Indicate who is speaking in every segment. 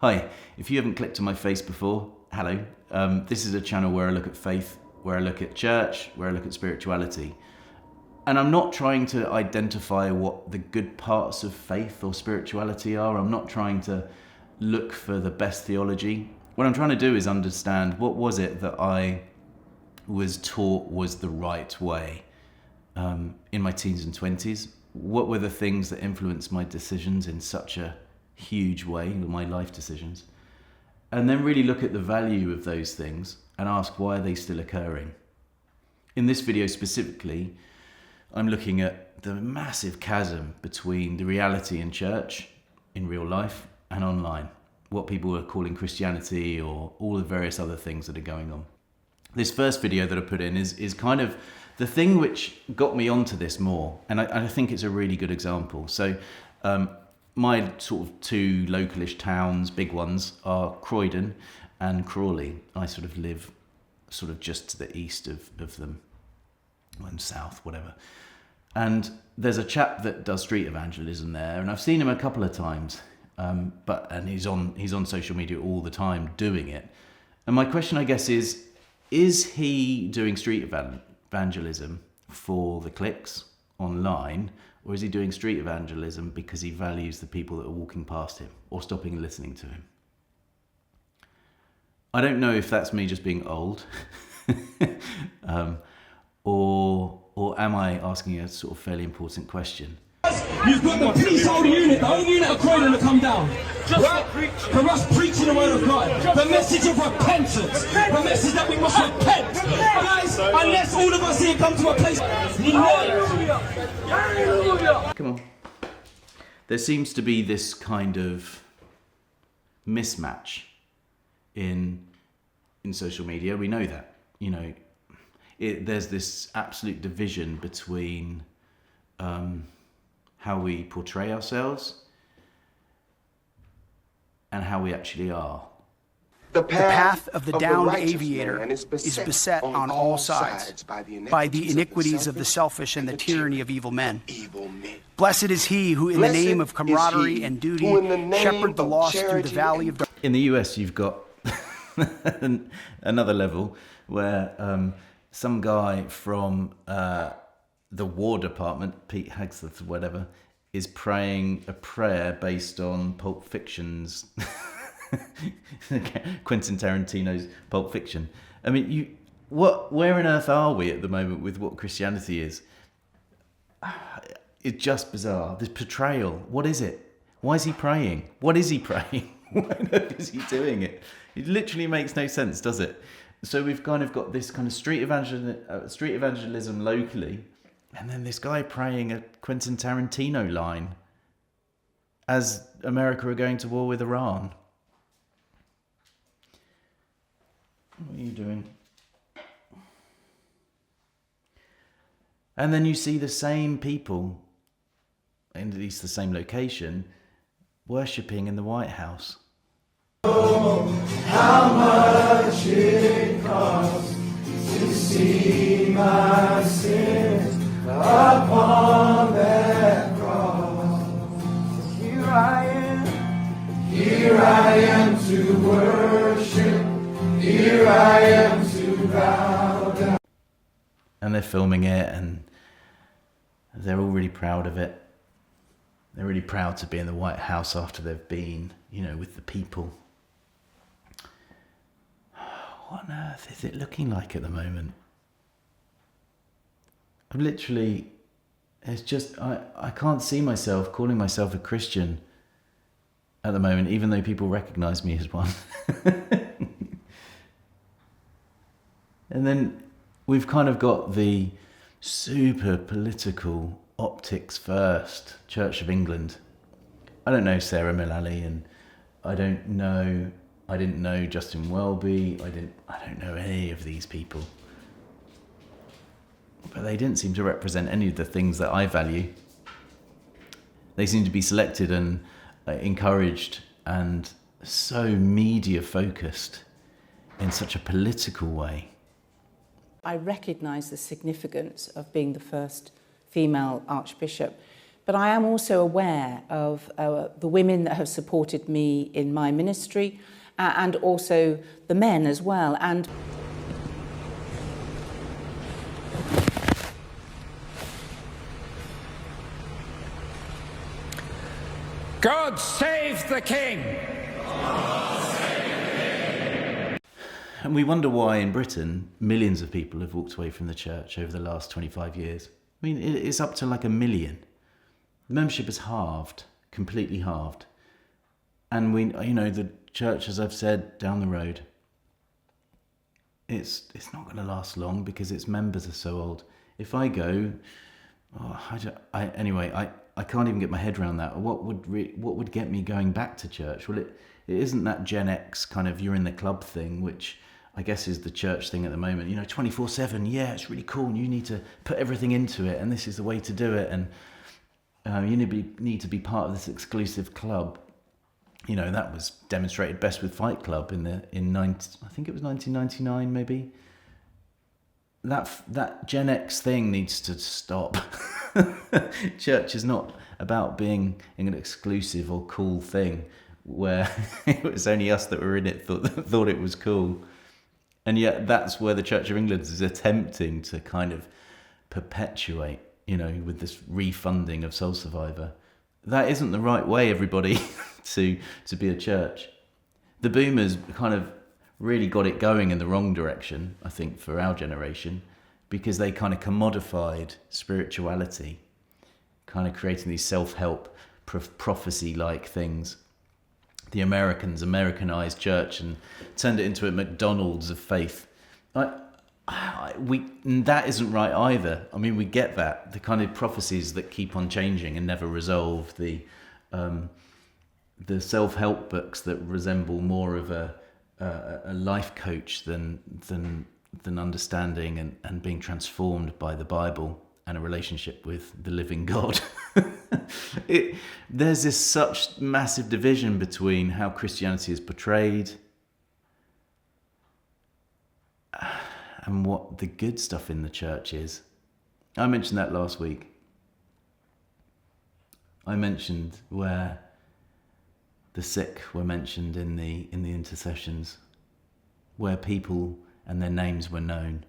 Speaker 1: Hi, if you haven't clicked on my face before, hello. This is a channel where I look at faith, where I look at church, where I look at spirituality. And I'm not trying to identify what the good parts of faith or spirituality are. I'm not trying to look for the best theology. What I'm trying to do is understand what was it that I was taught was the right way in my teens and 20s. What were the things that influenced my decisions in such a huge way, my life decisions, and then really look at the value of those things and ask, why are they still occurring? In this video specifically, I'm looking at the massive chasm between the reality in church, in real life, and online, what people are calling Christianity or all the various other things that are going on. This first video that I put in is kind of the thing which got me onto this more, and I think it's a really good example. So my sort of two localish towns, big ones, are Croydon and Crawley. I sort of live sort of just to the east of them, and south, whatever. And there's a chap that does street evangelism there, and I've seen him a couple of times, and he's on social media all the time doing it. And my question, I guess, is he doing street evangelism for the clicks online, or is he doing street evangelism because he values the people that are walking past him or stopping and listening to him? I don't know if that's me just being old, or am I asking a sort of fairly important question?
Speaker 2: You've got the police-hold unit, the whole unit of Croydon to come down. Just for us preaching the word of God. The message of repentance. The message that we must repent. Guys, unless all of us here come to a place...
Speaker 1: Come on. There seems to be this kind of mismatch in social media. We know that. You know, there's this absolute division between how we portray ourselves and how we actually are.
Speaker 3: The path of the downed aviator is beset on all sides by the iniquities of the selfish and the tyranny of evil men. Blessed is he who, in the name of camaraderie and duty, shepherd the lost through the valley of darkness.
Speaker 1: In the US, you've got another level where some guy from the War Department, Pete Hegseth, whatever, is praying a prayer based on Pulp Fiction's, Quentin Tarantino's Pulp Fiction. I mean, where on earth are we at the moment with what Christianity is? It's just bizarre. This portrayal, what is it? Why is he praying? What is he praying? Why on earth is he doing it? It literally makes no sense, does it? So we've kind of got this kind of street evangelism locally, and then this guy praying a Quentin Tarantino line as America are going to war with Iran. What are you doing? And then you see the same people, in at least the same location, worshipping in the White House.
Speaker 4: Oh, how much it costs to see my sins upon that cross. Here I am to worship, here I am to bow down.
Speaker 1: And they're filming it, and they're all really proud of it. They're really proud to be in the White House after they've been, with the people. What on earth is it looking like at the moment? It's just, I can't see myself calling myself a Christian at the moment, even though people recognize me as one. And then we've kind of got the super political optics first Church of England. I don't know Sarah Mullally, and I didn't know Justin Welby. I don't know any of these people. But they didn't seem to represent any of the things that I value. They seem to be selected and encouraged and so media focused in such a political way.
Speaker 5: I recognise the significance of being the first female archbishop But I am also aware of the women that have supported me in my ministry, and also the men as well. And
Speaker 6: God save the King!
Speaker 1: And we wonder why in Britain, millions of people have walked away from the church over the last 25 years. I mean, it's up to like 1 million. The membership is halved, completely halved. And the church, as I've said, down the road, it's not going to last long because its members are so old. If I go, I can't even get my head around that. What would get me going back to church? Well, it isn't that Gen X kind of you're in the club thing, which I guess is the church thing at the moment. 24/7. Yeah, it's really cool. And you need to put everything into it, and this is the way to do it. And you need to be part of this exclusive club. That was demonstrated best with Fight Club I think it was 1999 maybe. That Gen X thing needs to stop. Church is not about being an exclusive or cool thing where it was only us that were in it thought it was cool. And yet that's where the Church of England is attempting to kind of perpetuate, with this refunding of Soul Survivor. That isn't the right way, everybody, to be a church. The boomers kind of really got it going in the wrong direction, I think, for our generation, because they kind of commodified spirituality, kind of creating these self-help, prophecy-like things. The Americans Americanized church and turned it into a McDonald's of faith. That isn't right either. I mean, we get that. The kind of prophecies that keep on changing and never resolve. The self-help books that resemble more of a life coach than understanding and being transformed by the Bible and a relationship with the living God. There's this such massive division between how Christianity is portrayed and what the good stuff in the church is. I mentioned that last week. I mentioned where the sick were mentioned in the intercessions, where people and their names were known.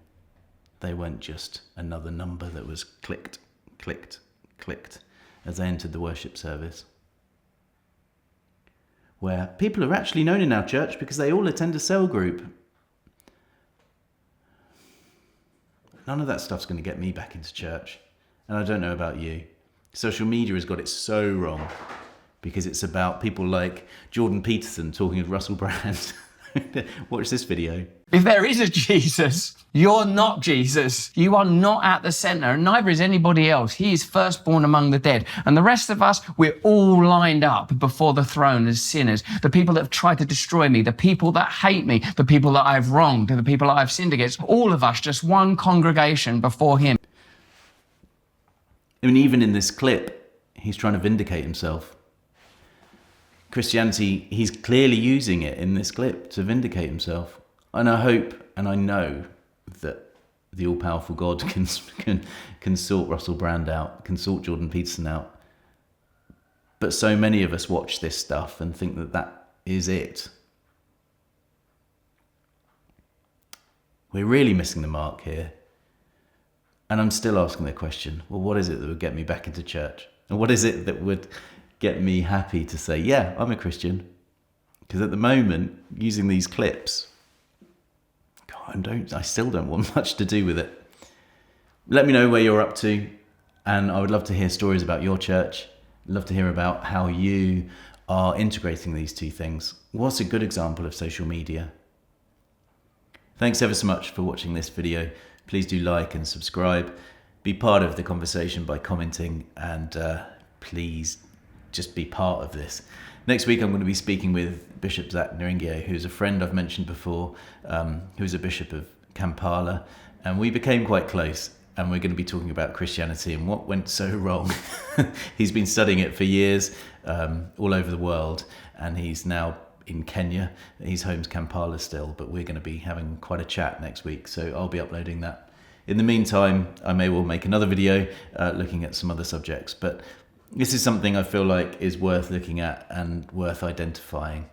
Speaker 1: They weren't just another number that was clicked, clicked, clicked as they entered the worship service. Where people are actually known in our church because they all attend a cell group. None of that stuff's going to get me back into church. And I don't know about you. Social media has got it so wrong because it's about people like Jordan Peterson talking with Russell Brand. Watch this video.
Speaker 6: If there is a Jesus, you're not Jesus. You are not at the centre, and neither is anybody else. He is firstborn among the dead. And the rest of us, we're all lined up before the throne as sinners. The people that have tried to destroy me, the people that hate me, the people that I've wronged, the people that I've sinned against. All of us, just one congregation before him.
Speaker 1: I mean, even in this clip, he's trying to vindicate himself. Christianity, he's clearly using it in this clip to vindicate himself. And I hope and I know that the all-powerful God can sort Russell Brand out, can sort Jordan Peterson out. But so many of us watch this stuff and think that that is it. We're really missing the mark here. And I'm still asking the question, well, what is it that would get me back into church? And what is it that would get me happy to say, yeah, I'm a Christian? Because at the moment, using these clips, I still don't want much to do with it. Let me know where you're up to, and I would love to hear stories about your church. I'd love to hear about how you are integrating these two things. What's a good example of social media? Thanks ever so much for watching this video. Please do like and subscribe. Be part of the conversation by commenting, and please just be part of this. Next week, I'm going to be speaking with Bishop Zach Neringue, who's a friend I've mentioned before, who's a bishop of Kampala, and we became quite close, and we're going to be talking about Christianity and what went so wrong. He's been studying it for years, all over the world, and he's now in Kenya. His home's Kampala still, but we're going to be having quite a chat next week, so I'll be uploading that. In the meantime, I may well make another video looking at some other subjects, but This is something I feel like is worth looking at and worth identifying.